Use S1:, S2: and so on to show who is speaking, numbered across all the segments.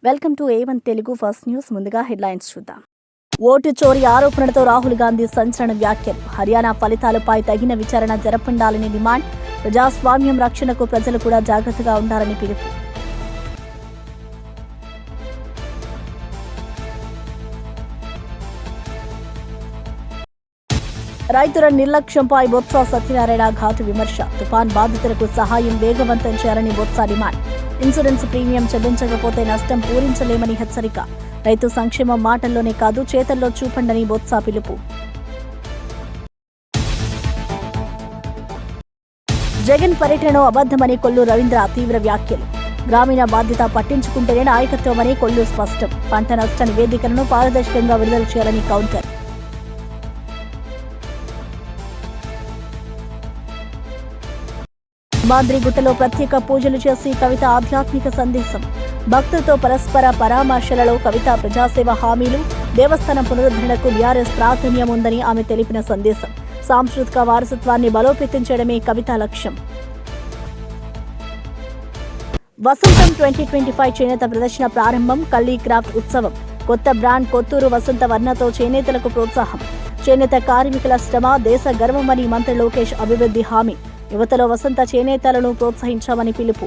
S1: Welcome to A1 Telugu first news. ముందుగా headlines చూద్దాం. Vote చోరీ ఆరోపణలతో రాహుల్ గాంధీ సంచలన వ్యాఖ్యలు. హర్యానా ఫలితాలపై తగిన విచారణ జరపండాలని డిమాండ్. ప్రజాస్వామ్యం రక్షణకు ప్రజలు కూడా జాగ్రత్తగా ఉండాలని పిలుపు. రైతుల నిర్లక్ష్యంపై బొత్స సత్యనారాయణ ఘాటు విమర్శ. తుఫాన్ బాధితులకు సహాయం వేగవంతం చేయాలని బొత్స డిమాండ్. ఇన్సూరెన్స్ ప్రీమియం చెల్లించకపోతే నష్టం పూరించలేమని హెచ్చరిక. రైతు సంక్షేమం మాటల్లోనే కాదు చేతల్లో చూపండని బొత్స పిలుపు. జగన్ పర్యటనలో అబద్ధమని కొల్లు రవీంద్ర తీవ్ర వ్యాఖ్యలు. గ్రామీణ బాధ్యత పట్టించుకుంటేనే నాయకత్వమని కొల్లు స్పష్టం. పంట నష్ట నివేదికలను పారదర్శకంగా విడుదల చేయాలని కౌంటర్. మాద్రిగుట్టలో ప్రత్యేక పూజలు చేసి కవిత ఆధ్యాత్మిక సందేశం. భక్తులతో పరస్పర పరామర్శలలో కవిత ప్రజాసేవ హామీలు. దేవస్థానం పునరుద్ధరణకు బీఆర్ఎస్ ప్రాధాన్యం ఉందని ఆమె తెలిపిన సందేశం. సాంస్కృతిక వారసత్వాన్ని బలోపేతం చేయడమే కవిత లక్ష్యం. వసంతం 2025 చేనేత ప్రదర్శన ప్రారంభం. కల్లీ క్రాఫ్ట్ ఉత్సవం. కొత్త బ్రాండ్ కొత్తూరు వసంత వర్ణతో చేనేతలకు ప్రోత్సాహం. చేనేత కార్మికుల శ్రమ దేశ గర్వమని మంత్రి లోకేష్ అభివృద్ధి హామీ. యువతలో వసంత చేనేతలను ప్రోత్సహించామని పిలుపు.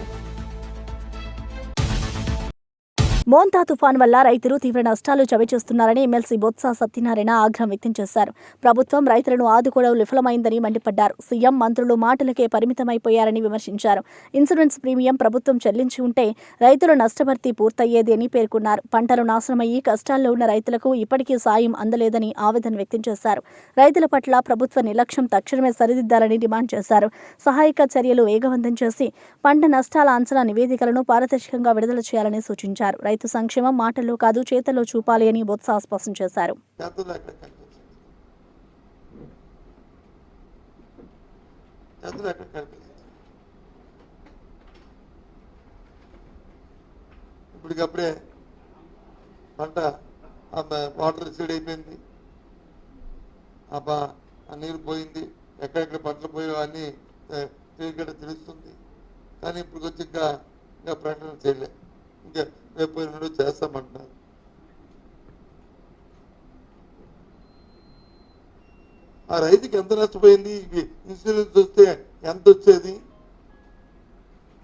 S1: మోంతా తుఫాన్ వల్ల రైతులు తీవ్ర నష్టాలు చవిచూస్తున్నారని ఎమ్మెల్సీ బొత్స సత్యనారాయణ ఆగ్రహం వ్యక్తం చేశారు. ప్రభుత్వం రైతులను ఆదుకోవడం విఫలమైందని మండిపడ్డారు. సీఎం మంత్రులు మాటలకే పరిమితమైపోయారని విమర్శించారు. ఇన్సూరెన్స్ ప్రీమియం ప్రభుత్వం చెల్లించి ఉంటే రైతుల నష్టభర్తీ పూర్తయ్యేది అని పేర్కొన్నారు. పంటలు నాశనమయ్యి కష్టాల్లో ఉన్న రైతులకు ఇప్పటికీ సాయం అందలేదని ఆవేదన వ్యక్తం చేశారు. రైతుల పట్ల ప్రభుత్వ నిర్లక్ష్యం తక్షణమే సరిదిద్దాలని డిమాండ్ చేశారు. సహాయక చర్యలు వేగవంతం చేసి పంట నష్టాల అంచనా నివేదికలను పారదర్శకంగా విడుదల చేయాలని సూచించారు. రైతు సంక్షేమం మాటల్లో కాదు చేతల్లో చూపాలి అని బొత్స స్పష్టం చేశారు.
S2: ఇప్పటికప్పుడే పంట వాటర్ సీడ్ అయిపోయింది, ఆ నీరు పోయింది, ఎక్కడెక్కడ పంటలు పోయో అని తెలుస్తుంది. కానీ ఇప్పుడు వచ్చి ఇంకా ప్రకటన చేయలే. ఇంకా రేపు ఎన్నడూ చేస్తామంటున్నారు. ఆ రైతుకి ఎంత నష్టపోయింది, ఇన్సూరెన్స్ వస్తే ఎంత వచ్చేది,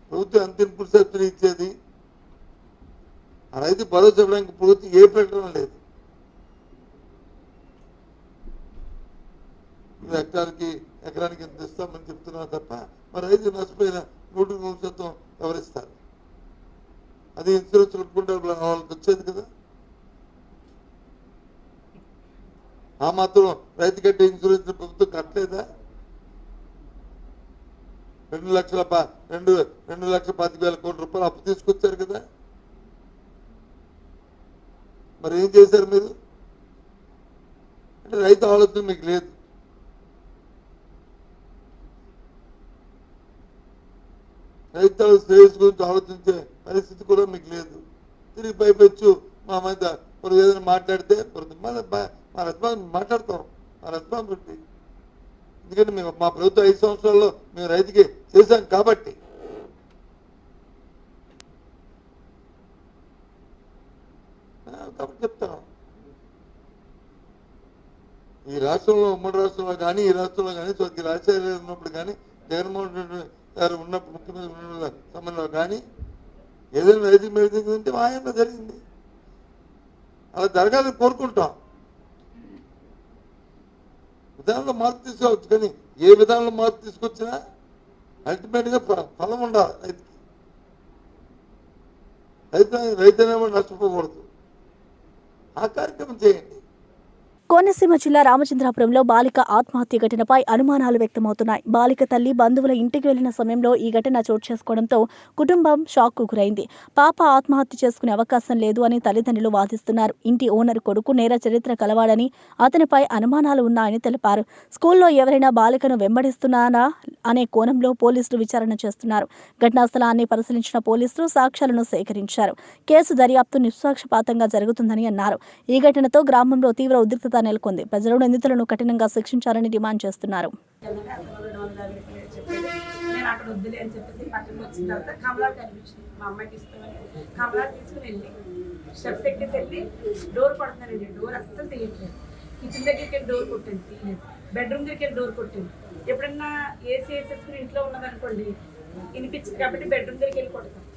S2: ప్రభుత్వం ఎంత ఇన్పుట్ సబ్సిడీ ఇచ్చేది, ఆ రైతు భరోసా ఇవ్వడానికి ప్రభుత్వం ఏ ప్రకటన లేదు. ఎకరానికి ఎంత ఇస్తామని చెప్తున్నారు తప్ప మరి రైతు నష్టపోయిన 100% ఎవరిస్తారు? అది ఇన్సూరెన్స్ కట్టుకుంటే వాళ్ళకి వచ్చేది కదా. ఆ మాత్రం రైతు కట్టే ఇన్సూరెన్స్ ప్రభుత్వం కట్టలేదా? 2,25,000 కోట్ల రూపాయలు అప్పు తీసుకొచ్చారు కదా. మరి ఏం చేశారు మీరు? అంటే రైతు ఆలోచన మీకు లేదు. రైతుల శ్రేయస్ గురించి ఆలోచించే పరిస్థితి కూడా మీకు లేదు. తిరిగి పైపెచ్చు మా మీద ఏదైనా మాట్లాడితే మా రెస్పాన్స్ మాట్లాడతాం, మా రెస్పాన్సిబిలిటీ. ఎందుకంటే మేము మా ప్రభుత్వం 5 సంవత్సరాల్లో మేము రైతుకి చేశాం కాబట్టి. చెప్తాను, ఈ రాష్ట్రంలో ఉమ్మడి రాష్ట్రంలో కానీ ఈ రాష్ట్రంలో కానీ స్వర్గీయ రాజశేఖర ఉన్నప్పుడు కానీ జగన్మోహన్ రెడ్డి గారు ఉన్నప్పుడు ముఖ్యమంత్రి సమయంలో కానీ ఏదైనా రైతు మేలుంటే మా ఆయనలో జరిగింది. అలా జరగాలని కోరుకుంటాం. విధానంలో మార్పు తీసుకోవచ్చు, కానీ ఏ విధానంలో మార్పు తీసుకొచ్చినా అల్టిమేట్గా ఫలం ఉండాలి రైతుకి. రైతు అనేవాడు నష్టపోకూడదు. ఆ కార్యక్రమం చేయండి.
S1: కోనసీమ జిల్లా రామచంద్రాపురంలో బాలిక ఆత్మహత్య ఘటనపై అనుమానాలు వ్యక్తమవుతున్నాయి. బాలిక తల్లి బంధువుల ఇంటికి వెళ్లిన సమయంలో ఈ ఘటన చోటు చేసుకోవడంతో కుటుంబం షాక్కు గురైంది. పాప ఆత్మహత్య చేసుకునే అవకాశం లేదు అని తల్లిదండ్రులు వాదిస్తున్నారు. ఇంటి ఓనర్ కొడుకు నేర చరిత్ర కలవాడని అతనిపై అనుమానాలు ఉన్నాయని తెలిపారు. స్కూల్లో ఎవరైనా బాలికను వెంబడిస్తున్నారా అనే కోణంలో పోలీసులు విచారణ చేస్తున్నారు. ఘటనా స్థలాన్ని పరిశీలించిన పోలీసులు సాక్ష్యాలను సేకరించారు. కేసు దర్యాప్తు నిష్పక్షపాతంగా జరుగుతుందని అన్నారు. ఈ ఘటనతో గ్రామంలో తీవ్ర ఉద్రిక్తత నెలకొంది. ప్రజలు నిందితులను కఠినంగా శిక్షించాలని డిమాండ్ చేస్తున్నారు.
S3: అక్కడ వద్దులే అని చెప్పేసి పక్కన వచ్చిన తర్వాత కమలా కనిపించింది. మా అమ్మాయికి ఇష్టమని కమలా తీసుకుని వెళ్ళి స్టెప్స్ ఎక్కేసి వెళ్ళి డోర్ కొడుతున్నానండి. డోర్ అస్సలు తీయట్లేదు. కిచెన్ దగ్గరికి వెళ్ళి డోర్ కొట్టాను, తీయలేదు. బెడ్రూమ్ దగ్గరికి వెళ్ళి డోర్ కొట్టాను. ఎప్పుడన్నా ఏసీ వేసేసుకుని ఇంట్లో ఉన్నదనుకోండి వినిపించింది కాబట్టి బెడ్రూమ్ దగ్గరికి వెళ్ళి కొడతాను.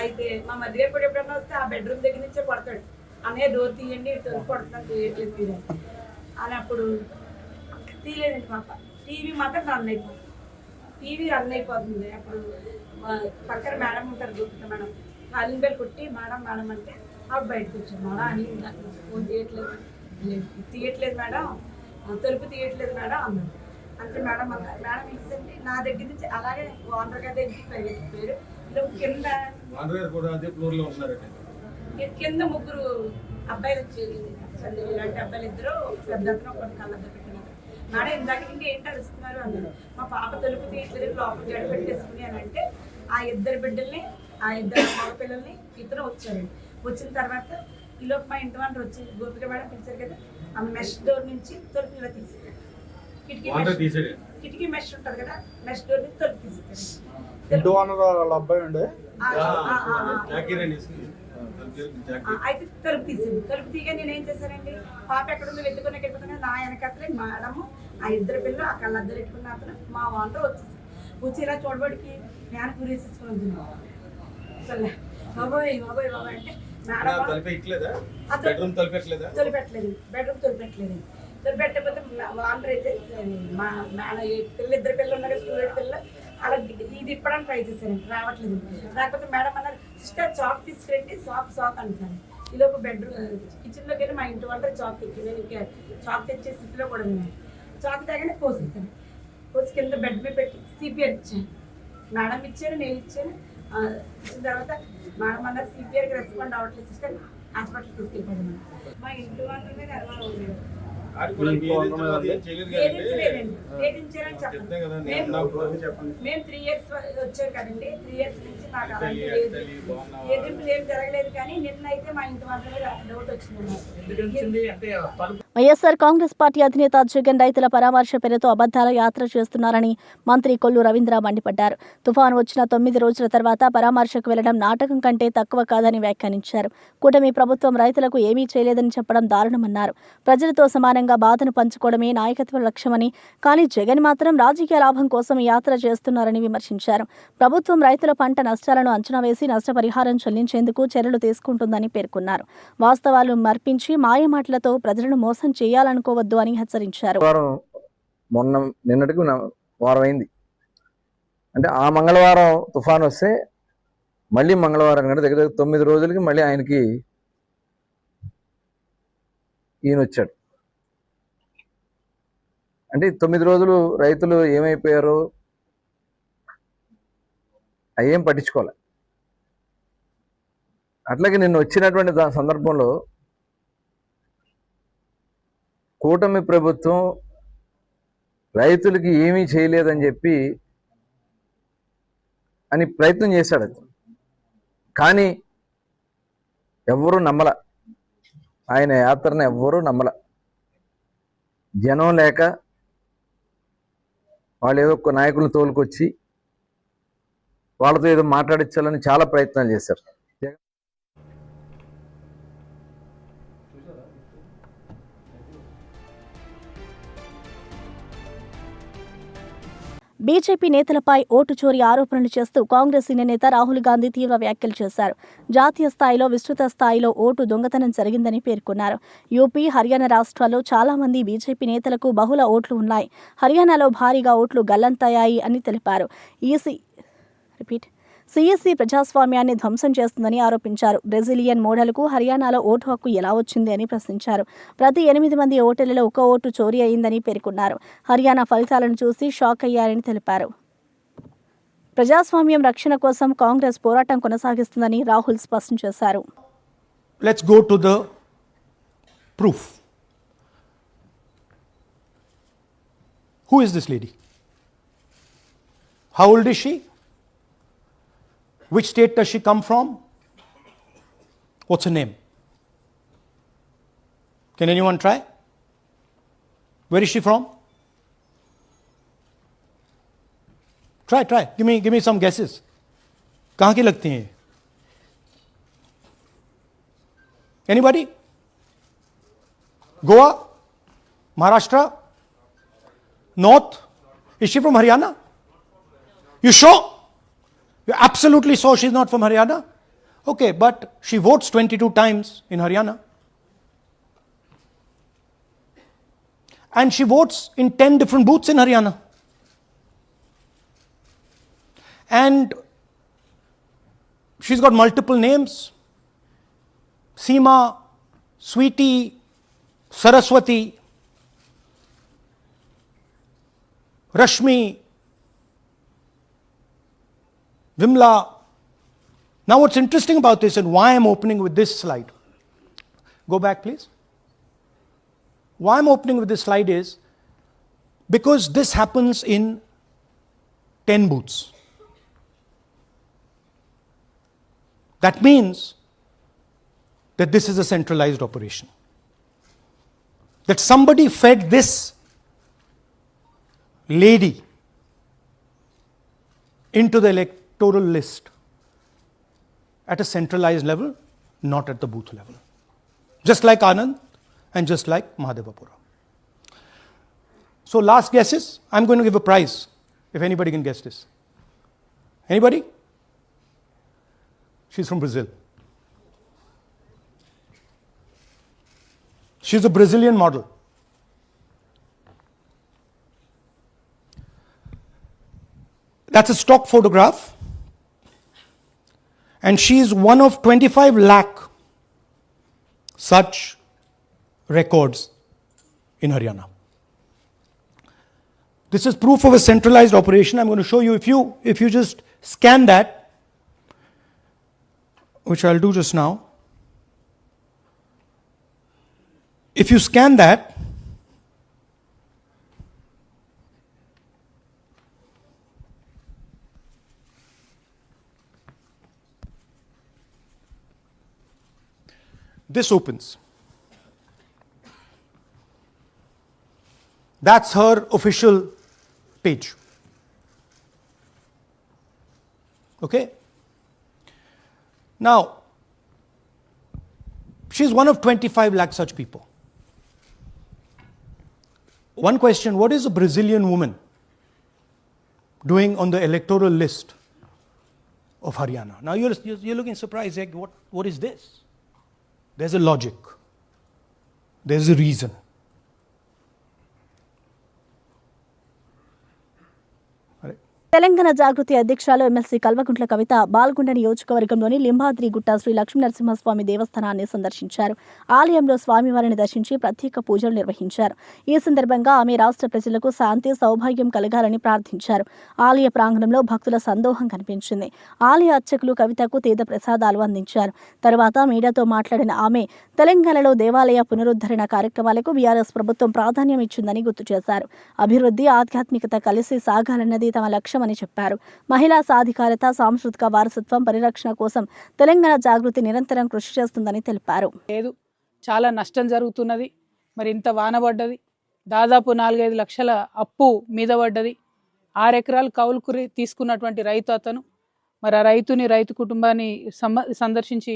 S3: అయితే మా మధ్య కూడా ఎప్పుడన్నా వస్తే ఆ బెడ్రూమ్ దగ్గర నుంచే కొడతాడు, అన్నయ్య డోర్ తీయండి, డోర్ కొడుతున్నాను తీయట్లేదు మీరు అని. అప్పుడు తీయలేదండి పాప. టీవీ మాత్రం రన్ అయిపోతుంది. టీవీ రన్ అయిపోతుంది. అప్పుడు పక్కన మేడం ఉంటారు, గుర్తు మేడం, కాలింగ్ బెల్ కొట్టి మేడం మేడం అంటే అప్పుడు బయటకు వచ్చాను. మేడం అని ఫోన్ తీయట్లేదు మేడం, తలుపు తీయట్లేదు మేడం అన్నాడు. అంటే మేడం మేడం ఇచ్చింది నా దగ్గర నుంచి అలాగే ఓనర్ గారి దగ్గరికి పేరు కింద కింద ముగ్గురు అబ్బాయిలు వచ్చేది. ఇలాంటి అబ్బాయిలు ఇద్దరు పెద్ద ఒకటి కళ్ళద్ద పెట్టినారు. మేడం ఇందాక ఇంకా ఏంటి అరుస్తున్నారు అన్నారు. మా పాప తలుపు తీయట్లేదు, లోపల జడ పెట్టేసుకుని అని అంటే ఆ ఇద్దరు బిడ్డల్ని, ఆ ఇద్దరు మగ పిల్లల్ని ఇతను వచ్చారండి. వచ్చిన తర్వాత ఈలోపు మా ఇంటి వాళ్ళు వచ్చి గోపిక మేడం పిలిచారు కదా, ఆ మెష్ డోర్ నుంచి తలుపు ఇలా తీసేసారు. కిటికీ మెష్ ఉంటుంది కదా, మెష్ డోర్ నుంచి తలుపు తీసేసారు. అయితే తలుపు తీసింది. తలుపు తీగా నేను ఏం చేశానండి, పాప ఎక్కడుందో వెతుకుని ఎక్కడిపోతున్నా నా వెనకతలే మేడము, ఆ ఇద్దరు పిల్లలు, ఆ కళ్ళద్దరు పెట్టుకున్న అతను మా వాళ్ళు వచ్చేసి వచ్చి ఇలా చూడబడికి నేను పూరేసేసుకుని బాబోయ్ బాబోయ్ బాబోయ్ అంటే బెడ్రూమ్ తొలిపెట్టలేదు. తొలిపెట్టకపోతే వాండర్ అయితే మా పిల్లలు ఇద్దరు పిల్లలు ఉన్నారు, స్టూడెంట్ పిల్లలు, అలా ఇది ఇప్పడానికి ట్రై చేశాను, రావట్లేదు. రాకపోతే మేడం అన్నారు, సిస్టర్ చాక్ తీసుకురండి, సాక్ అంటాను. ఈలోపు బెడ్రూమ్ కిచెన్లోకి వెళ్ళి మా ఇంటి వాళ్ళు చాక్ తెచ్చి చాక్ తెచ్చే స్థితిలో కూడా ఉన్నాయి. చాక్ తేగానే కోసేసాను. కోసి కింద బెడ్ మీద పెట్టి సిపిఆర్ ఇచ్చాను. మేడం ఇచ్చాను, నేను ఇచ్చాను. ఇచ్చిన తర్వాత మేడం అన్నారు సిపిఆర్కి రెస్పాండ్ అవ్వట్లేదు సిస్టర్, హాస్పిటల్కి తీసుకెళ్ళిపోయాను. మా ఇంటి వాళ్ళ మీద అలవాటు ఉండేది. మేము 3 years వచ్చారు కదండి, 3 years నుంచి నాకు అలాంటి ఎదింపులు ఏం జరగలేదు. కానీ నిన్న అయితే మా ఇంటి వాళ్ళ మీద డౌట్ వచ్చింది.
S1: వైఎస్ఆర్ కాంగ్రెస్ పార్టీ అధినేత జగన్ రైతుల పరామర్శ పేరుతో అబద్ధాల యాత్ర చేస్తున్నారని మంత్రి కొల్లు రవీంద్ర మండిపడ్డారు. తుఫాను వచ్చిన 9 రోజుల తర్వాత పరామర్శకు వెళ్లడం నాటకం కంటే తక్కువ కాదని వ్యాఖ్యానించారు. కూటమి ప్రభుత్వం రైతులకు ఏమీ చేయలేదని చెప్పడం దారుణమన్నారు. ప్రజలతో సమానంగా బాధను పంచుకోవడమే నాయకత్వ లక్ష్యమని, కానీ జగన్ మాత్రం రాజకీయ లాభం కోసం ఈ యాత్ర చేస్తున్నారని విమర్శించారు. ప్రభుత్వం రైతుల పంట నష్టాలను అంచనా వేసి నష్టపరిహారం చెల్లించేందుకు చర్యలు తీసుకుంటుందని పేర్కొన్నారు. వాస్తవాలు మర్పించి మాయమాటలతో ప్రజలను మోసం చేయాలనుకోవద్దు అని హెచ్చరించారు.
S4: నిన్నటికి వారం అయింది అంటే ఆ మంగళవారం తుఫాన్ వస్తే మళ్ళీ మంగళవారం కంటే దగ్గర 9 రోజులకి మళ్ళీ ఆయనకి ఈయన వచ్చాడు. అంటే 9 రోజులు రైతులు ఏమైపోయారో అయ్యేం పట్టించుకోవాలి. అట్లాగే నిన్న వచ్చినటువంటి సందర్భంలో కూటమి ప్రభుత్వం రైతులకి ఏమీ చేయలేదని చెప్పి అని ప్రయత్నం చేశాడు. కానీ ఎవ్వరూ నమ్మల, ఆయన యాత్రను ఎవ్వరూ నమ్మల. జనం లేక వాళ్ళు ఏదో ఒక నాయకులను తోలుకొచ్చి వాళ్ళతో ఏదో మాట్లాడించాలని చాలా ప్రయత్నాలు చేశారు.
S1: బీజేపీ నేతలపై ఓటు చోరీ ఆరోపణలు చేస్తూ కాంగ్రెస్ సీనియర్ నేత రాహుల్ గాంధీ తీవ్ర వ్యాఖ్యలు చేశారు. జాతీయ స్థాయిలో విస్తృత స్థాయిలో ఓటు దొంగతనం జరిగిందని పేర్కొన్నారు. యూపీ, హర్యానా రాష్ట్రాల్లో చాలా మంది బీజేపీ నేతలకు బహుళ ఓట్లు ఉన్నాయి. హర్యానాలో భారీగా ఓట్లు గల్లంతయ్యాయి అని తెలిపారు. సిఎస్సి ప్రజాస్వామ్యాన్ని ధ్వంసం చేస్తుందని ఆరోపించారు. బ్రెజిలియన్ మోడల్కు హర్యానాలో ఓటు హక్కు ఎలా వచ్చింది అని ప్రశ్నించారు. ప్రతి 8 మంది ఓటర్లలో 1 ఓటు చోరీ అయిందని పేర్కొన్నారు. హర్యానా ఫలితాలను చూసి షాక్ అయ్యారని తెలిపారు. ప్రజాస్వామ్యం రక్షణ కోసం కాంగ్రెస్ పోరాటం కొనసాగిస్తుందని రాహుల్ స్పష్టం చేశారు.
S5: Let's go to the proof. Who is this lady? How old is she? Which state does she come from? What's her name? Can anyone try? Where is she from? Try. Give me some guesses. कहाँ की लगती हैं? Anybody? Goa? Maharashtra? North? Is she from Haryana? You sure? You're absolutely sure she's not from Haryana? Okay, but she votes 22 times in Haryana. And she votes in 10 different booths in Haryana. And she's got multiple names. Seema, Sweetie, Saraswati, Rashmi, Vimla. Now what's interesting about this and why I'm opening with this slide. Go back please. Why I'm opening with this slide is because this happens in 10 booths. That means that this is a centralized operation. That somebody fed this lady into the electoral list at a centralized level, not at the booth level. Just like Anand and just like Mahadevapura. So last guesses, I'm going to give a prize if anybody can guess this. Anybody? She's from Brazil. She's a Brazilian model. That's a stock photograph. And she is one of 25 lakh such records in Haryana. This is proof of a centralized operation. I'm going to show you, if you just scan that, which I'll do just now. If you scan that, this opens. That's her official page. Okay? Now, she's one of 25 lakh such people. One question, what is a Brazilian woman doing on the electoral list of Haryana? Now you're looking surprised, like, what is this? There's a logic. There's a reason.
S1: Telangana జాగృతి అధ్యక్షురాలు MLC Kalvakuntla Kavitha Balkonda నియోజకవర్గంలోని లింబాద్రిగుట్ట శ్రీ లక్ష్మీనరసింహస్వామి దేవస్థానాన్ని సందర్శించారు. ఆలయంలో స్వామివారిని దర్శించి ప్రత్యేక పూజలు నిర్వహించారు. ఈ సందర్భంగా ఆమె రాష్ట్ర ప్రజలకు శాంతి సౌభాగ్యం కలగాలని ప్రార్థించారు. ఆలయ ప్రాంగణంలో భక్తుల సందోహం కనిపించింది. ఆలయ అర్చకులు కవితకు తీర్థ ప్రసాదాలు అందించారు. తరువాత మీడియాతో మాట్లాడిన ఆమె తెలంగాణలో దేవాలయ పునరుద్ధరణ కార్యక్రమాలకు బీఆర్ఎస్ ప్రభుత్వం ప్రాధాన్యం ఇచ్చిందని గుర్తు చేశారు. అభివృద్ధి, ఆధ్యాత్మికత కలిసి సాగాలన్నది తమ లక్ష్యమని చెప్పారు. మహిళా సాధికారత, సాంస్కృతిక వారసత్వం పరిరక్షణ కోసం తెలంగాణ జాగృతి నిరంతరం కృషి చేస్తుందని తెలిపారు.
S6: లేదు, చాలా నష్టం జరుగుతున్నది. మరి ఇంత వాన పడ్డది, దాదాపు 4-5 లక్షల అప్పు మీద పడ్డది. 6 ఎకరాలు కౌలుకు తీసుకున్నటువంటి రైతు అతను. మరి ఆ రైతు కుటుంబాన్ని సందర్శించి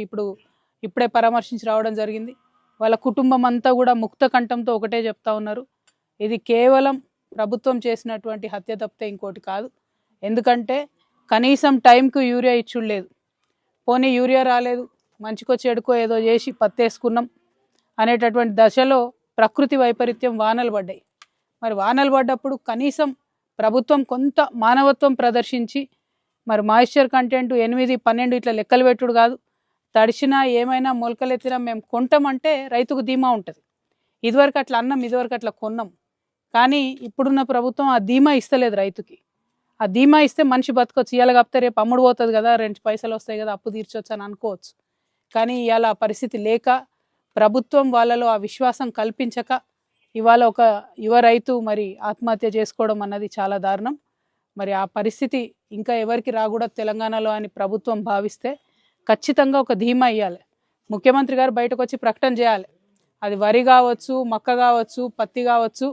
S6: ఇప్పుడే పరామర్శించి రావడం జరిగింది. వాళ్ళ కుటుంబం అంతా కూడా ముక్త కంఠంతో ఒకటే చెప్తా ఉన్నారు, ఇది కేవలం ప్రభుత్వం చేసినటువంటి హత్య తప్పితే ఇంకోటి కాదు. ఎందుకంటే కనీసం టైంకు యూరియా ఇచ్చులేదు. పోనీ యూరియా రాలేదు, మంచికో చెడుకో ఏదో చేసి పత్తేసుకున్నాం అనేటటువంటి దశలో ప్రకృతి వైపరీత్యం వానలు పడ్డాయి. మరి వానలు పడ్డప్పుడు కనీసం ప్రభుత్వం కొంత మానవత్వం ప్రదర్శించి మరి మాయిశ్చర్ కంటెంట్ 8, 12 ఇట్లా లెక్కలు పెట్టుడు కాదు, తడిసినా ఏమైనా మొలకలెత్తినా మేము కొంటామంటే రైతుకు ధీమా ఉంటుంది. ఇదివరకు అట్లా అన్నం, ఇదివరకు అట్లా కొన్నాం. కానీ ఇప్పుడున్న ప్రభుత్వం ఆ ధీమా ఇస్తలేదు రైతుకి. ఆ ధీమా ఇస్తే మనిషి బతకొచ్చు, ఇవాళ కాకపోతే రేపు అమ్ముడు పోతుంది కదా, 2 పైసలు వస్తాయి కదా, అప్పు తీర్చొచ్చు అని అనుకోవచ్చు. కానీ ఇవాళ ఆ పరిస్థితి లేక ప్రభుత్వం వాళ్ళలో ఆ విశ్వాసం కల్పించక ఇవాళ ఒక యువ రైతు మరి ఆత్మహత్య చేసుకోవడం అన్నది చాలా దారుణం. మరి ఆ పరిస్థితి ఇంకా ఎవరికి రాకూడదు తెలంగాణలో అని ప్రభుత్వం భావిస్తే ఖచ్చితంగా ఒక ధీమా ఇవ్వాలి. ముఖ్యమంత్రి గారు బయటకు వచ్చి ప్రకటన చేయాలి. అది వరి కావచ్చు, మక్క కావచ్చు, పత్తి కావచ్చు,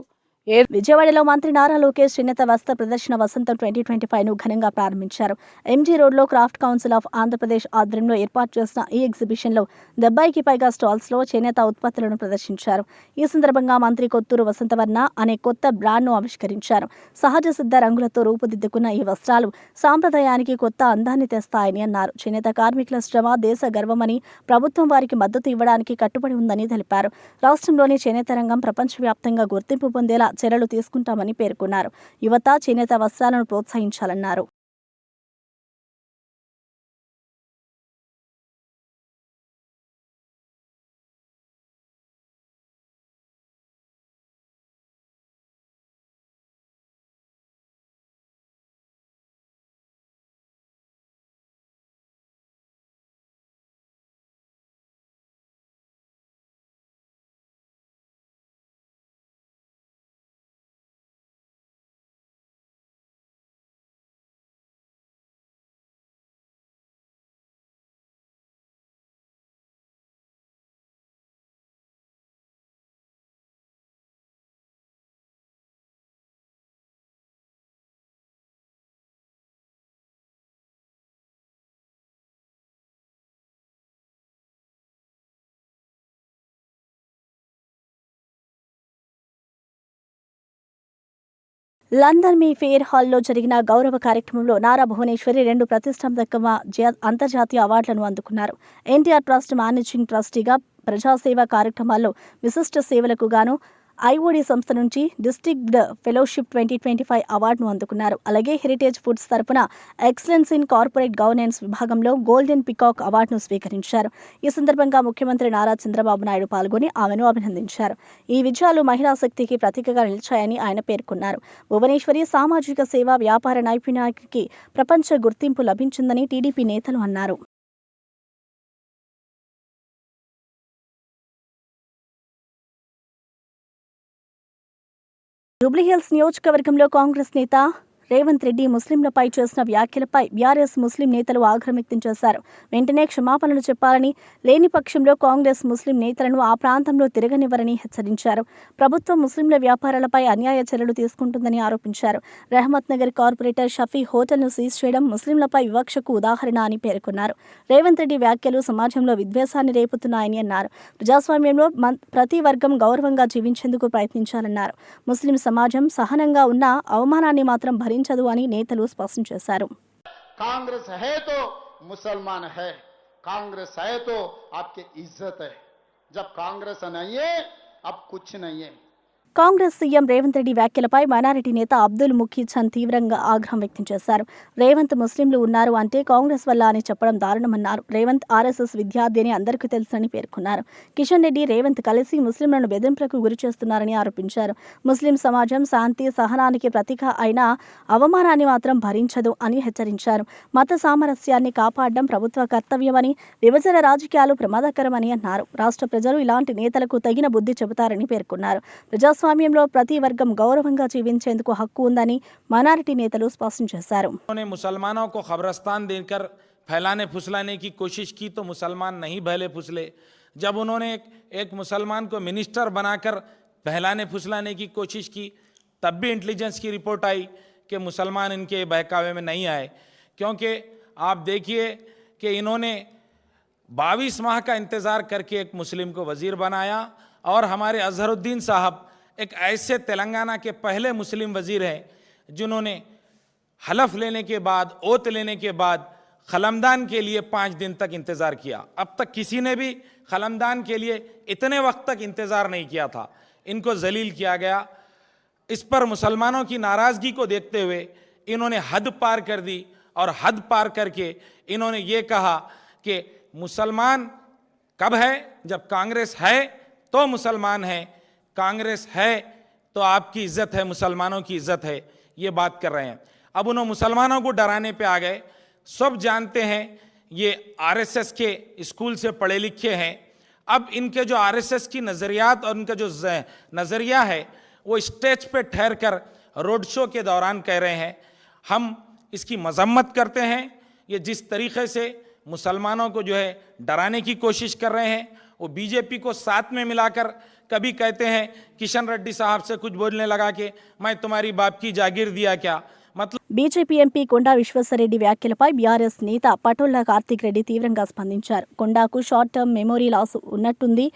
S1: విజయవాడలో మంత్రి నారా లోకేష్ చేనేత వస్త్ర ప్రదర్శన వసంతం 2025 ను ఘనంగా ప్రారంభించారు. ఎంజీ రోడ్లో క్రాఫ్ట్ కౌన్సిల్ ఆఫ్ ఆంధ్రప్రదేశ్ ఆధ్వర్యంలో ఏర్పాటు చేసిన ఈ ఎగ్జిబిషన్లో 70కి పైగా స్టాల్స్లో చేనేత ఉత్పత్తులను ప్రదర్శించారు. ఈ సందర్భంగా మంత్రి కొత్తూరు వసంతవర్ణ అనే కొత్త బ్రాండ్ను ఆవిష్కరించారు. సహజ సిద్ధ రంగులతో రూపుదిద్దుకున్న ఈ వస్త్రాలు సాంప్రదాయానికి కొత్త అందాన్ని తెస్తాయని అన్నారు. చేనేత కార్మికుల శ్రమ దేశ గర్వమని, ప్రభుత్వం వారికి మద్దతు ఇవ్వడానికి కట్టుబడి ఉందని తెలిపారు. రాష్ట్రంలోని చేనేత రంగం ప్రపంచవ్యాప్తంగా గుర్తింపు పొందేలా చర్యలు తీసుకుంటామని పేర్కొన్నారు. యువత చేనేత వస్త్రాలను ప్రోత్సహించాలన్నారు. లండన్ మీ ఫెయిర్ హాల్లో జరిగిన గౌరవ కార్యక్రమంలో నారా భువనేశ్వరి 2 ప్రతిష్టాత్మక అంతర్జాతీయ అవార్డులను అందుకున్నారు. ఎన్టీఆర్ ట్రస్ట్ మేనేజింగ్ ట్రస్టీగా ప్రజాసేవా కార్యక్రమాల్లో విశిష్ట సేవలకు గాను ఐఓడి సంస్థ నుంచి డిస్ట్రిక్ట్ ఫెలోషిప్ 2025 అవార్డును అందుకున్నారు. అలాగే హెరిటేజ్ ఫుడ్స్ తరపున ఎక్సలెన్స్ ఇన్ కార్పొరేట్ గవర్నెన్స్ విభాగంలో గోల్డెన్ పికాక్ అవార్డును స్వీకరించారు. ఈ సందర్భంగా ముఖ్యమంత్రి నారా చంద్రబాబు నాయుడు పాల్గొని ఆమెను అభినందించారు. ఈ విజయాలు మహిళా శక్తికి ప్రతీకగా నిలిచాయని ఆయన పేర్కొన్నారు. భువనేశ్వరి సామాజిక సేవ, వ్యాపార నైపుణ్యానికి ప్రపంచ గుర్తింపు లభించిందని టీడీపీ నేతలు అన్నారు. జూబ్లీహిల్స్ నియోజకవర్గంలో కాంగ్రెస్ నేత రేవంత్ రెడ్డి ముస్లింలపై చేసిన వ్యాఖ్యలపై బీఆర్ఎస్ ముస్లిం నేతలు ఆగ్రహం వ్యక్తం చేశారు. వెంటనే క్షమాపణలు చెప్పాలని, లేని పక్షంలో కాంగ్రెస్ ముస్లిం నేతలను ఆ ప్రాంతంలో తిరగనివ్వరని హెచ్చరించారు. ప్రభుత్వం ముస్లింల వ్యాపారాలపై అన్యాయ చర్యలు తీసుకుంటుందని ఆరోపించారు. రహమత్ నగర్ కార్పొరేటర్ షఫీ హోటల్ను సీజ్ చేయడం ముస్లింలపై వివక్షకు ఉదాహరణ అని పేర్కొన్నారు. రేవంత్ రెడ్డి వ్యాఖ్యలు సమాజంలో విద్వేషాన్ని రేపుతున్నాయని అన్నారు. ప్రజాస్వామ్యంలో ప్రతి వర్గం గౌరవంగా జీవించేందుకు ప్రయత్నించాలన్నారు. ముస్లిం సమాజం సహనంగా ఉన్న అవమానాన్ని మాత్రం భరించదు అని నేతలు స్పష్టం చేశారు.
S7: कांग्रेस है तो मुसलमान है, कांग्रेस है तो आपकी इज्जत है, जब कांग्रेस नहीं है अब कुछ नहीं है.
S1: కాంగ్రెస్ సీఎం రేవంత్ రెడ్డి వ్యాఖ్యలపై మైనారిటీ నేత అబ్దుల్ ముఖీ చంద్ తీవ్రంగా ఆగ్రహం వ్యక్తం చేశారు. రేవంత్ ముస్లింలు ఉన్నారు అంటే కాంగ్రెస్ వల్ల అని చెప్పడం దారుణమన్నారు. రేవంత్ ఆర్ఎస్ఎస్ విద్యార్థి అని అందరికీ తెలుసని పేర్కొన్నారు. కిషన్ రెడ్డి, రేవంత్ కలిసి ముస్లింలను బెదిరింపులకు గురి చేస్తున్నారని ఆరోపించారు. ముస్లిం సమాజం శాంతి, సహనానికి ప్రతీక అయిన అవమానాన్ని మాత్రం భరించదు అని హెచ్చరించారు. మత సామరస్యాన్ని కాపాడడం ప్రభుత్వ కర్తవ్యమని, విభజన రాజకీయాలు ప్రమాదకరమని అన్నారు. రాష్ట్ర ప్రజలు ఇలాంటి నేతలకు తగిన బుద్ధి చెబుతారని పేర్కొన్నారు. ప్రజాస్వామ్యంలో ప్రతి వర్గం గౌరవంగా జీవించేందుకు హక్కు ఉందని మైనారిటీ నేతలు స్పష్టం చేశారు.
S8: उन्होंने मुसलमानों को खबरस्तान देकर फैलाने फुसलाने की कोशिश की तो मुसलमान नहीं भले फुसले. जब उन्होंने एक मुसलमान को मिनिस्टर बनाकर बहलाने फुसलाने की कोशिश की तब भी इंटेलिजेंस की रिपोर्ट आई कि मुसलमान इनके बहकावे में नहीं आए. क्योंकि आप देखिए कि इन्होंने 22 माह का इंतज़ार करके एक मुस्लिम को वज़ीर बनाया और हमारे अजहरुद्दीन साहब एक ऐसे तेलंगाना के पहले मुस्लिम वज़ीर हैं जिन्होंने हलफ लेने के बाद, ओत लेने के बाद खलमदान के लिए 5 दिन तक इंतज़ार किया. अब तक किसी ने भी खलमदान के लिए इतने वक्त तक इंतज़ार नहीं किया था. इनको जलील किया गया. इस पर मुसलमानों की नाराज़गी को देखते हुए इन्होंने हद पार कर दी और हद पार करके इन्होंने ये कहा कि मुसलमान कब है? जब कांग्रेस है तो मुसलमान है, कांग्रेस है तो आपकी इज्जत है, मुसलमानों की इज्जत है, ये बात कर रहे हैं. अब उन्होंने मुसलमानों को डराने पे आ गए. सब जानते हैं ये आरएसएस के स्कूल से पढ़े लिखे हैं. अब इनके जो आरएसएस की नज़रियात और उनका जो नज़रिया है वो स्टेज पे ठहर कर रोड शो के दौरान कह रहे हैं. हम इसकी मजम्मत करते हैं. ये जिस तरीके से मुसलमानों को जो है डराने की कोशिश कर रहे हैं वो बीजेपी को साथ में मिलाकर कभी कहते हैं किशन रेड्डी साहब से कुछ बोलने लगा कि मैं तुम्हारी बाप की जागीर दिया क्या, मतलब
S1: బీజేపీ ఎంపీ కొండా విశ్వేశ్వరరెడ్డి వ్యాఖ్యలపై బీఆర్ఎస్ నేత పటోళ్ల కార్తీక్ రెడ్డి తీవ్రంగా స్పందించారు. కొండాకు షార్ట్ టర్మ్ మెమొరీ లాస్ ఉన్నట్టుంది,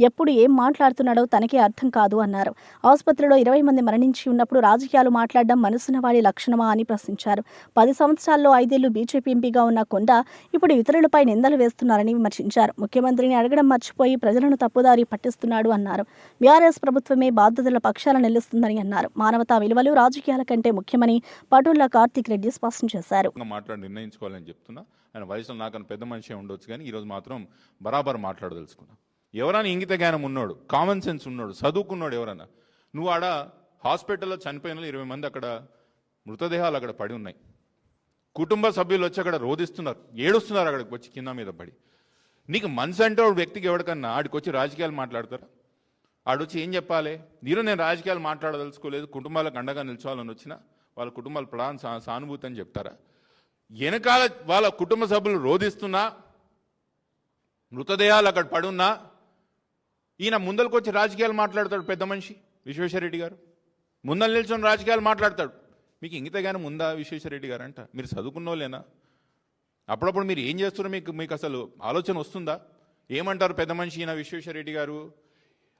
S1: ఎప్పుడు ఏం మాట్లాడుతున్నాడో తనకే అర్థం కాదు అన్నారు. ఆసుపత్రిలో 20 మంది మరణించి ఉన్నప్పుడు రాజకీయాలు మాట్లాడడం మనసున్నవాడి లక్షణమా అని ప్రశ్నించారు. 10 సంవత్సరాల్లో 5 ఏళ్లు బీజేపీ ఎంపీగా ఉన్న కొండా ఇప్పుడు ఇతరులపై నిందలు వేస్తున్నారని విమర్శించారు. ముఖ్యమంత్రిని అడగడం మర్చిపోయి ప్రజలను తప్పుదారి పట్టిస్తున్నాడు అన్నారు. బీఆర్ఎస్ ప్రభుత్వమే బాధితుల పక్షాన నిలుస్తుందని అన్నారు. మానవతా విలువలు రాజకీయాల కంటే ముఖ్యమని పటోళ్ల కార్తీక్ రెడ్డి స్పష్టం చేశారు.
S9: మాట్లాడి నిర్ణయించుకోవాలని చెప్తున్నా. ఆయన వయసులో నాకన్నా పెద్ద మనిషి ఉండొచ్చు, కానీ ఈరోజు మాత్రం బరాబర్ మాట్లాడదలుచుకున్నా. ఎవరైనా ఇంగిత జ్ఞానం ఉన్నాడు, కామన్ సెన్స్ ఉన్నాడు, చదువుకున్నాడు ఎవరైనా, నువ్వు ఆడ హాస్పిటల్లో చనిపోయిన 20 మంది అక్కడ మృతదేహాలు అక్కడ పడి ఉన్నాయి. కుటుంబ సభ్యులు వచ్చి అక్కడ రోధిస్తున్నారు, ఏడుస్తున్నారు అక్కడికి వచ్చి కింద మీద పడి. నీకు మనసు అంటే ఒక వ్యక్తికి ఎవరికన్నా ఆడికి వచ్చి రాజకీయాలు మాట్లాడతారా? ఆడొచ్చి ఏం చెప్పాలి? నేను రాజకీయాలు మాట్లాడదలుచుకోలేదు, కుటుంబాలకు అండగా నిల్చోవాలని వచ్చినా వాళ్ళ కుటుంబాల ప్రాణ సానుభూతి అని చెప్తారా? వెనకాల వాళ్ళ కుటుంబ సభ్యులు రోధిస్తున్నా, మృతదేహాలు అక్కడ పడున్నా ఈయన ముందరకు వచ్చి రాజకీయాలు మాట్లాడతాడు. పెద్ద మనిషి విశ్వేశ్వరరెడ్డి గారు ముందర నిల్చొని రాజకీయాలు మాట్లాడతాడు. మీకు ఇంగితగానే ఉందా విశ్వేశ్వరరెడ్డి గారు అంట? మీరు చదువుకున్నోళ్ళేనా? అప్పుడప్పుడు మీరు ఏం చేస్తున్నారో మీకు అసలు ఆలోచన వస్తుందా? ఏమంటారు పెద్ద మనిషి ఈయన విశ్వేశ్వరరెడ్డి గారు?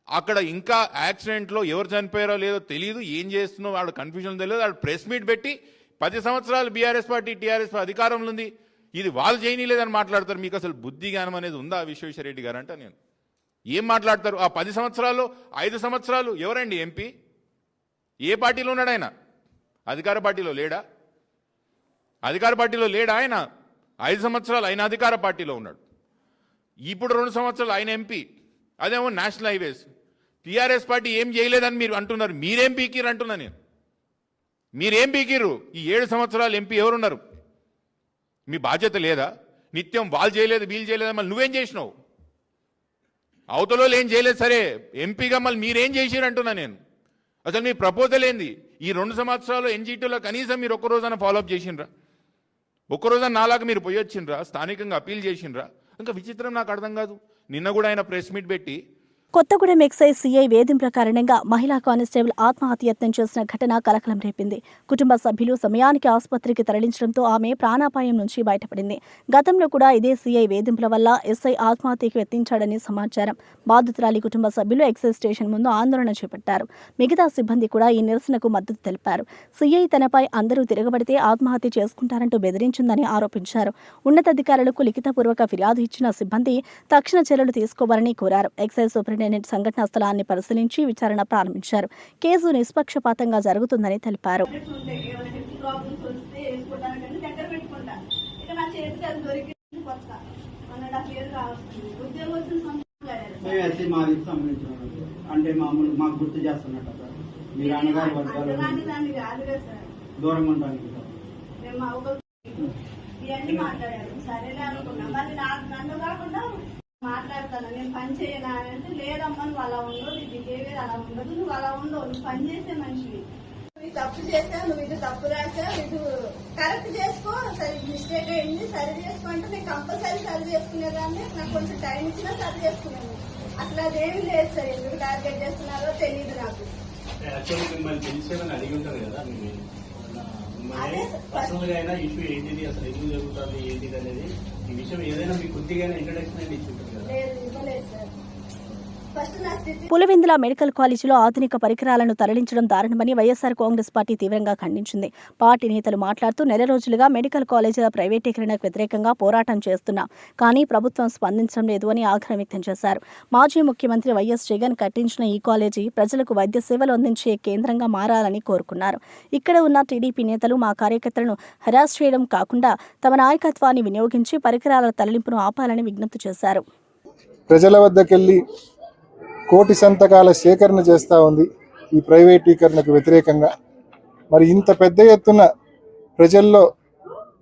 S9: అక్కడ ఇంకా యాక్సిడెంట్లో ఎవరు చనిపోయారో లేదో తెలియదు, ఏం చేస్తున్నావు వాడు కన్ఫ్యూజన్ తెలియదు. వాడు ప్రెస్ మీట్ పెట్టి 10 సంవత్సరాలు బీఆర్ఎస్ పార్టీ టీఆర్ఎస్ అధికారంలో ఉంది, ఇది వాళ్ళు చేయనీలేదని మాట్లాడతారు. మీకు అసలు బుద్ధి జ్ఞానం అనేది ఉందా విశ్వేశ్వరరెడ్డి గారు అంట? నేను ఏం మాట్లాడతారు? ఆ 10 సంవత్సరాలు 5 సంవత్సరాలు ఎవరండి ఎంపీ? ఏ పార్టీలో ఉన్నాడు ఆయన? అధికార పార్టీలో లేడా? అధికార పార్టీలో లేడా ఆయన? 5 సంవత్సరాలు ఆయన అధికార పార్టీలో ఉన్నాడు. ఇప్పుడు 2 సంవత్సరాలు ఆయన ఎంపీ, అదేమో నేషనల్ హైవేస్. టీఆర్ఎస్ పార్టీ ఏం చేయలేదని మీరు అంటున్నారు. మీరేం పీకిరు అంటున్నా నేను. మీరేం పీకిరు? ఈ 7 సంవత్సరాలు ఎంపీ ఎవరున్నారు? మీ బాధ్యత లేదా? నిత్యం వాళ్ళు చేయలేదు వీళ్ళు చేయలేదు, మళ్ళీ నువ్వేం చేసినావు? అవతలో ఏం చేయలేదు సరే, ఎంపీగా మళ్ళీ మీరేం చేసిరు అంటున్నా నేను. అసలు మీ ప్రపోజల్ ఏంది? ఈ 2 సంవత్సరాలు ఎన్జీటీలో కనీసం మీరు ఒక్కరోజైనా ఫాలోఅప్ చేసిండ్రా? ఒక్కరోజైనా నాలాగా మీరు పోయొచ్చిండ్రా? స్థానికంగా అప్పీల్ చేసిండ్రా? ఇంకా విచిత్రం నాకు అర్థం కాదు. నిన్న కూడా ఆయన ప్రెస్ మీట్ పెట్టి
S1: కొత్తగూడెం ఎక్సైజ్ సీఐ వేధింపుల కారణంగా మహిళా కానిస్టేబుల్ ఆత్మహత్యయత్నం చేసిన ఘటన కలకలం రేపింది. కుటుంబ సభ్యులు సమయానికి ఆసుపత్రికి తరలించడంతో ఆమె ప్రాణాపాయం నుంచి బయటపడింది. గతంలో కూడా ఇదే సీఐ వేధింపుల వల్ల ఎస్ఐ ఆత్మహత్యకు యత్నించాడని సమాచారం. బాధితురాలి కుటుంబ సభ్యులు ఎక్సైజ్ స్టేషన్ ముందు ఆందోళన చేపట్టారు. మిగతా సిబ్బంది కూడా ఈ నిరసనకు మద్దతు తెలిపారు. సీఐ తనపై అందరూ తిరగబడితే ఆత్మహత్య చేసుకుంటారంటూ బెదిరించిందని ఆరోపించారు. ఉన్నతాధికారులకు లిఖితపూర్వక ఫిర్యాదు ఇచ్చిన సిబ్బంది తక్షణ చర్యలు తీసుకోవాలని కోరారు. ఎక్సైజ్ సూపరింటెండెంట్ సంఘటనా స్థలాన్ని పరిశీలించి విచారణ ప్రారంభించారు. కేసు నిష్పక్షపాతంగా జరుగుతుందని తెలిపారు.
S10: అంటే మామూలు మాకు గుర్తు చేస్తున్నట్టు సార్, మీరు అన్నగారు దూరం ఉండడానికి
S3: ఇవన్నీ మాట్లాడారు. సరేలే అనుకున్నా. మరి నన్ను కాకుండా మాట్లాడతాను, నేను పని చేయనా అంటే లేదమ్మా నువ్వు అలా ఉండవు, నీ బిహేవియర్ అలా ఉండదు, నువ్వు అలా ఉండవు, నువ్వు పని చేసే మనిషివి, నువ్వు తప్పు చేసావు, నువ్వు ఇది తప్పు రాసావు, ఇది కరెక్ట్ చేసుకో, సరే మిస్టేక్ అయింది సరి చేసుకో అంటే నేను కంపల్సరీ సరి చేసుకునేదాన్ని. నాకు కొంచెం టైం ఇచ్చినా సరి చేసుకున్నాను. అసలు అదేమి లేదు సార్, ఎందుకు టార్గెట్ చేస్తున్నారో తెలియదు నాకు.
S10: మిమ్మల్ని తెలిసేదని అడిగి ఉంటారు కదా, పర్సనల్ గా అయినా ఇష్యూ ఏంటిది, అసలు ఎందుకు జరుగుతుంది ఏంటిది అనేది ఈ విషయం ఏదైనా మీకు కొద్దిగా ఇంట్రడక్షన్ అనేది ఇచ్చి ఉంటుంది కదా?
S3: ఇవ్వలేదు సార్.
S1: పులివెందుల మెడికల్ కాలేజీలో ఆధునిక పరికరాలను తరలించడం దారుణమని వైఎస్ఆర్ కాంగ్రెస్ పార్టీ తీవ్రంగా ఖండించింది. పార్టీ నేతలు మాట్లాడుతూ నెల రోజులుగా మెడికల్ కాలేజీల ప్రైవేటీకరణకు వ్యతిరేకంగా పోరాటం చేస్తున్నాం, కానీ ప్రభుత్వం స్పందించడం లేదు అని ఆగ్రహం వ్యక్తం చేశారు. మాజీ ముఖ్యమంత్రి వైఎస్ జగన్ కట్టించిన ఈ కాలేజీ ప్రజలకు వైద్య సేవలు అందించే కేంద్రంగా మారాలని కోరుకున్నారు. ఇక్కడ ఉన్న టీడీపీ నేతలు మా కార్యకర్తలను హెరాస్ చేయడం కాకుండా తమ నాయకత్వాన్ని వినియోగించి పరికరాల తరలింపును ఆపాలని విజ్ఞప్తి చేశారు.
S11: ప్రజల వద్దకెళ్లి కోటి సంతకాల సేకరణ చేస్తూ ఉంది ఈ ప్రైవేటీకరణకు వ్యతిరేకంగా. మరి ఇంత పెద్ద ఎత్తున ప్రజల్లో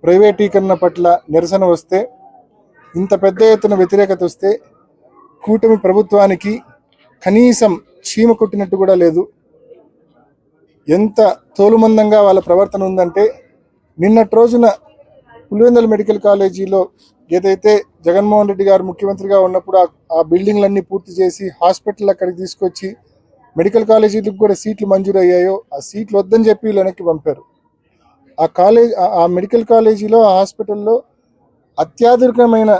S11: ప్రైవేటీకరణ పట్ల నిరసన వస్తే, ఇంత పెద్ద ఎత్తున వ్యతిరేకత వస్తే కూటమి ప్రభుత్వానికి కనీసం చీమ కొట్టినట్టు కూడా లేదు. ఎంత తోలుమందంగా వాళ్ళ ప్రవర్తన ఉందంటే, నిన్నటి రోజున పులివెందుల మెడికల్ కాలేజీలో ఏదైతే జగన్మోహన్ రెడ్డి గారు ముఖ్యమంత్రిగా ఉన్నప్పుడు ఆ బిల్డింగ్లన్నీ పూర్తి చేసి హాస్పిటల్ అక్కడికి తీసుకొచ్చి మెడికల్ కాలేజీలకు కూడా సీట్లు మంజూరు అయ్యాయో ఆ సీట్లు వద్దని చెప్పి వీళ్ళు వెనక్కి పంపారు. ఆ మెడికల్ కాలేజీలో ఆ హాస్పిటల్లో అత్యాధునికమైన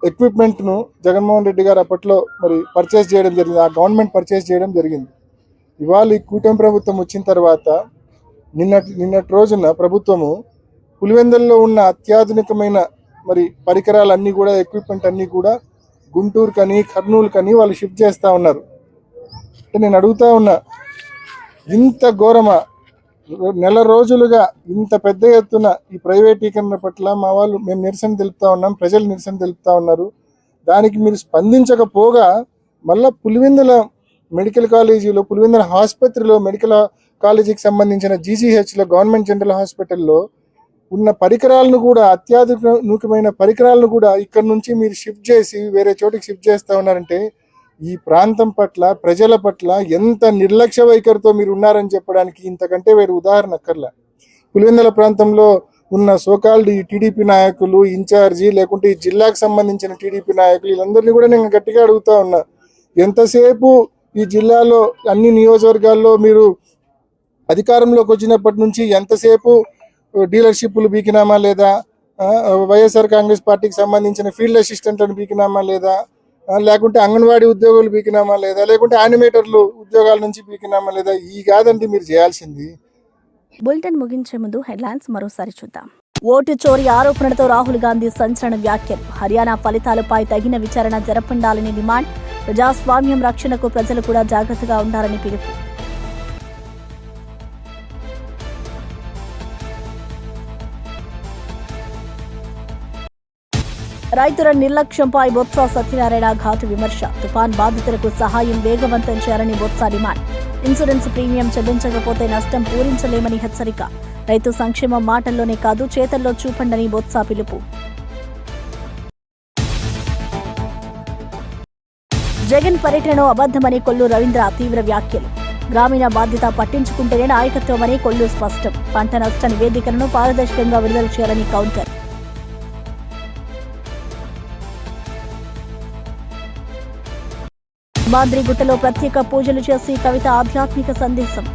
S11: ఎక్విప్మెంట్ను జగన్మోహన్ రెడ్డి గారు అప్పట్లో మరి పర్చేస్ చేయడం జరిగింది. ఆ గవర్నమెంట్ పర్చేస్ చేయడం జరిగింది. ఇవాళ ఈ కూటమి ప్రభుత్వం వచ్చిన తర్వాత నిన్నటి రోజున ప్రభుత్వము పులివెందుల్లో ఉన్న అత్యాధునికమైన మరి పరికరాలన్నీ కూడా ఎక్విప్మెంట్ అన్నీ కూడా గుంటూరు కని కర్నూలు కని వాళ్ళు షిఫ్ట్ చేస్తూ ఉన్నారు. అంటే నేను అడుగుతా ఉన్నా, ఇంత ఘోరమా? నెల రోజులుగా ఇంత పెద్ద ఎత్తున ఈ ప్రైవేటీకరణ పట్ల మేము నిరసన తెలుపుతా ఉన్నాం, ప్రజలు నిరసన తెలుపుతా ఉన్నారు. దానికి మీరు స్పందించకపోగా మళ్ళా పులివెందుల మెడికల్ కాలేజీలో, పులివెందుల ఆసుపత్రిలో, మెడికల్ కాలేజీకి సంబంధించిన జీజీహెచ్లో, గవర్నమెంట్ జనరల్ హాస్పిటల్లో ఉన్న పరికరాలను కూడా, అత్యాధునికమైన పరికరాలను కూడా ఇక్కడ నుంచి మీరు షిఫ్ట్ చేసి వేరే చోటికి షిఫ్ట్ చేస్తూ ఉన్నారంటే ఈ ప్రాంతం పట్ల, ప్రజల పట్ల ఎంత నిర్లక్ష్య వైఖరితో మీరు ఉన్నారని చెప్పడానికి ఇంతకంటే వేరే ఉదాహరణ అక్కర్లా. పులివెందుల ప్రాంతంలో ఉన్న సోకాల్డ్ ఈ టీడీపీ నాయకులు, ఇన్ఛార్జి, లేకుంటే ఈ జిల్లాకు సంబంధించిన టీడీపీ నాయకులు, వీళ్ళందరినీ కూడా నేను గట్టిగా అడుగుతా ఉన్నా, ఎంతసేపు ఈ జిల్లాలో అన్ని నియోజకవర్గాల్లో మీరు అధికారంలోకి వచ్చినప్పటి నుంచి ఎంతసేపు డీలర్షిప్లు బీకినామా లేదా, వైఎస్ఆర్ కాంగ్రెస్ పార్టీకి సంబంధించిన ఫీల్డ్ అసిస్టెంట్లను బీకినామా లేదా, లేకుంటే అంగన్వాడీ ఉద్యోగులు బీకినామా లేదా, లేకుంటే యానిమేటర్లు ఉద్యోగాల నుంచి బీకినామా లేదా? ఈ కాదండి మీరు చేయాల్సింది.
S1: బులెటిన్ ముగించే ముందు హెడ్లైన్స్ మరోసారి చూద్దాం. ఓటు చోరీ ఆరోపణలతో రాహుల్ గాంధీ సంచలన వ్యాఖ్యలు. హర్యానా ఫలితాలపై తగిన విచారణ జరపండాలని డిమాండ్. ప్రజాస్వామ్యం రక్షణకు ప్రజలు కూడా జాగ్రత్తగా ఉండాలని పిలుపు. రైతుల నిర్లక్ష్యంపై బొత్స సత్యనారాయణ ఘాటు విమర్శ. తుఫాన్ బాధితులకు సహాయం వేగవంతం చేయాలని బొత్స డిమాండ్. ఇన్సూరెన్స్ ప్రీమియం చెల్లించకపోతే నష్టం పూరించలేమని హెచ్చరిక. రైతు సంక్షేమం మాటల్లోనే కాదు చేతల్లో చూపండని బొత్స పిలుపు. జగన్ పర్యటనను అబద్ధమని కొల్లు రవీంద్ర తీవ్ర వ్యాఖ్యలు. గ్రామీణ బాధ్యత పట్టించుకుంటేనే నాయకత్వమని కొల్లు స్పష్టం. పంట నష్ట నివేదికలను పారదర్శకంగా విడుదల చేయాలని కౌంటర్. మాద్రిగుట్టలో ప్రత్యేక పూజలు చేసి కవిత ఆధ్యాత్మిక సందేశం.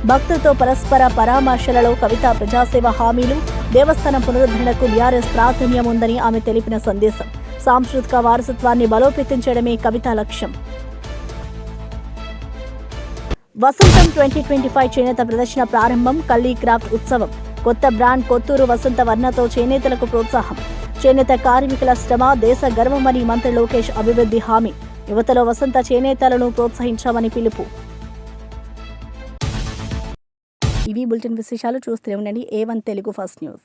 S1: భక్తులతో పరస్పర పరామర్శలలో కవిత ప్రజాసేవ హామీలు. దేవస్థానం పునరుద్ధరణకు బీఆర్ఎస్ ప్రాధాన్యం ఉందని ఆమె తెలిపిన సందేశం. సాంస్కృతిక వారసత్వాన్ని బలోపేతం చేయడమే కవిత లక్ష్యం. వసంతం 2025 చేనేత ప్రదర్శన ప్రారంభం. కల్లీ క్రాఫ్ట్ ఉత్సవం. కొత్త బ్రాండ్ కొత్తూరు వసంత వర్ణతో చేనేతలకు ప్రోత్సాహం. చేనేత కార్మికుల శ్రమ దేశ గర్వమని మంత్రి లోకేష్ అభివృద్ధి హామీ. యువతలో వసంత చేనేతలను ప్రోత్సహించామని పిలుపు. ఇవి బులెటిన్ విశేషాలు. చూస్తూనే ఉండండి A1 తెలుగు ఫస్ట్ న్యూస్.